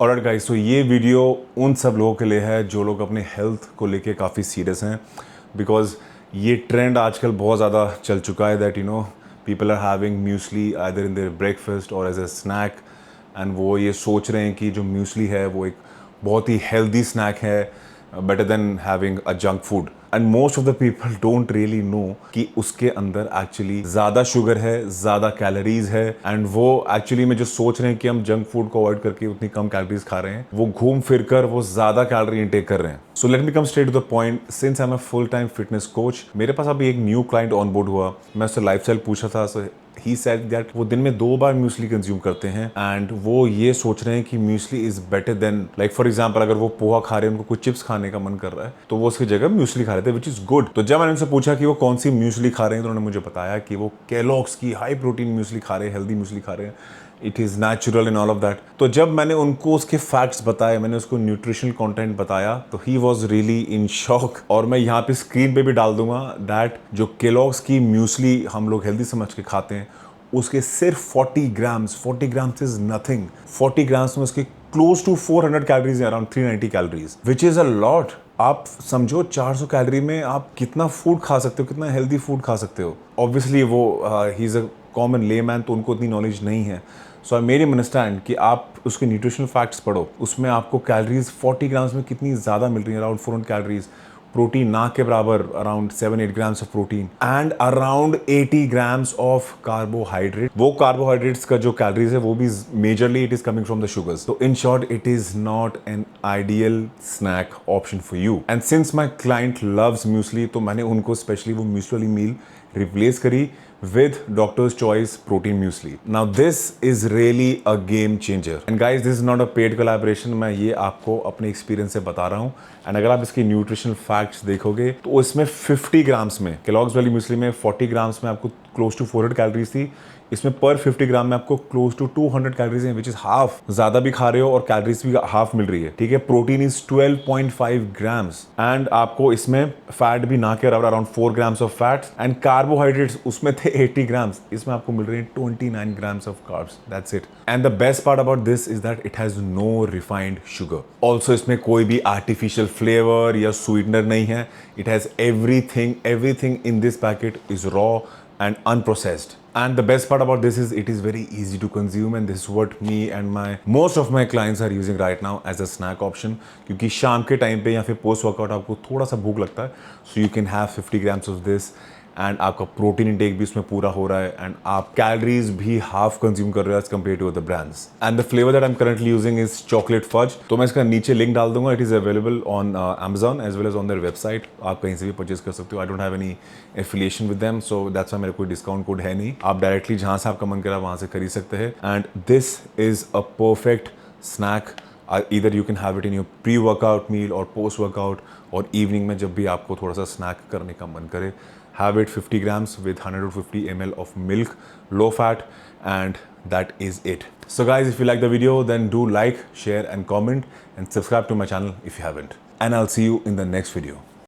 Alright guys, तो ये video उन सब लोगों के लिए है जो लोग अपने हेल्थ को लेके काफ़ी सीरियस हैं, बिकॉज ये ट्रेंड आजकल बहुत ज़्यादा चल चुका है that people are having muesli either in their breakfast और एज ए स्नैक। एंड वो ये सोच रहे हैं कि जो म्यूसली है वो एक बहुत ही हेल्दी स्नैक है, better than having a junk food. And most of the people don't really know कि उसके अंदर एक्चुअली ज़्यादा शुगर है, ज़्यादा कैलोरीज है। एंड वो एक्चुअली में जो सोच रहे हैं कि हम जंक फूड को अवॉइड करके उतनी कम कैलोरीज खा रहे हैं, वो घूम फिर कर वो ज़्यादा कैलोरी इंटेक कर रहे हैं। So let me come straight to the point. Since I am a full time fitness coach, मेरे पास अभी एक न्यू क्लाइंट ऑन बोर्ड हुआ। मैं उससे लाइफस्टाइल पूछा था। सो ही सेड दैट वो दिन में 2 बार म्यूसली कंज्यूम करते हैं एंड वो ये सोच रहे हैं कि muesli is better than, like for example अगर वो पोहा खा रहे हैं, उनको कुछ चिप्स खाने का मन कर रहा है, तो वो उसकी जगह म्यूसली खा रहे थे, विच इज गुड। तो जब मैंने उनसे पूछा कि वो कौन सी म्यूसली खा रहे हैं, तो उन्होंने मुझे बताया कि वो केलॉग्स की हाई प्रोटीन म्यूसली खा रहे हैं, हेल्दी म्यूसली खा रहे हैं, it is natural in all of that. तो जब मैंने उनको उसके फैक्ट्स बताए, मैंने उसको न्यूट्रिशनल कंटेंट बताया, तो he was really in shock. और मैं यहाँ पे स्क्रीन पे भी डाल दूंगा दैट जो केलॉग्स की म्यूसली हम लोग हेल्दी समझ के खाते हैं, उसके सिर्फ 40 ग्राम्स इज नथिंग। 40 ग्राम्स में उसके क्लोज टू 400 कैलोरीज है, around 390 calories, which is a lot. आप समझो 400 कैलोरी में आप कितना फूड खा सकते हो, कितना हेल्दी फूड खा सकते हो। ऑब्वियसली वो he is a common layman, तो उनको इतनी नॉलेज नहीं है। सो आई मेड हिम अंडरस्टैंड कि आप उसके न्यूट्रिशनल फैक्ट्स पढ़ो, उसमें आपको कैलोरीज 40 ग्राम्स में कितनी ज़्यादा मिल रही है, अराउंड 400 कैलोरीज। प्रोटीन ना के बराबर, around 7-8 grams of protein and around 80 grams of carbohydrate. वो कार्बोहाइड्रेट्स का जो कैलोरीज है वो भी majorly it is coming from the sugars. तो in short it is not an ideal snack option for you. And since my client loves muesli, तो मैंने उनको स्पेशली वो म्यूसली मील रिप्लेस करी with Doctor's Choice Protein Muesli. Now this is really a game changer. And guys, this is not a paid collaboration. मैं ये आपको अपने experience से बता रहा हूँ। एंड अगर आप इसकी न्यूट्रिशनल फैक्ट्स देखोगे तो इसमें 50 ग्राम्स में, केलॉग्स वाली म्यूसली में 40 ग्राम्स में आपको क्लोज टू 400 कैलोरीज थी। इसमें पर 50 ग्राम में आपको क्लोज टू 200 कैलोरीज हैं, विच इज हाफ। ज्यादा भी खा रहे हो और कैलोरीज भी हाफ मिल रही है, ठीक है। प्रोटीन इज 12.5 ग्राम्स एंड आपको इसमें फैट भी ना के around 4 grams of fats and carbohydrates उसमें थे 80 ग्राम्स, इसमें आपको मिल रहे हैं 29 grams of carbs. That's it. And the best part about this is that it has no refined sugar. Also इसमें कोई भी आर्टिफिशियल फ्लेवर या स्वीटनर नहीं है। It has everything in this packet is raw and unprocessed. And the best part about this is it is very easy to consume, and this is what me and most of my clients are using right now as a snack option. क्योंकि शाम के time पे या फिर post workout आपको थोड़ा सा भूख लगता है, so you can have 50 grams of this and आपका प्रोटीन इंटेक भी उसमें पूरा हो रहा है एंड आप कैलोरीज भी हाफ कंज्यूम कर रहे हो as compare to the brands. And the flavour that I am currently using is chocolate fudge. तो मैं इसका नीचे लिंक डाल दूंगा। It is available on Amazon as well as on their website. आप कहीं से भी परचेज कर सकते हो। I don't have any affiliation with them, so that's why मेरा कोई डिस्काउंट कोड है नहीं। आप डायरेक्टली जहाँ से आपका मन करा वहाँ से खरीद सकते हैं। And this is a perfect snack. Either you can have it in your pre-workout meal or post-workout, और इवनिंग में जब भी आपको थोड़ा सा स्नैक करने का मन करे, have it 50 grams with 150 ml of milk, low fat, and that is it. So guys, if you like the video, then do like, share and comment and subscribe to my channel if you haven't. And I'll see you in the next video.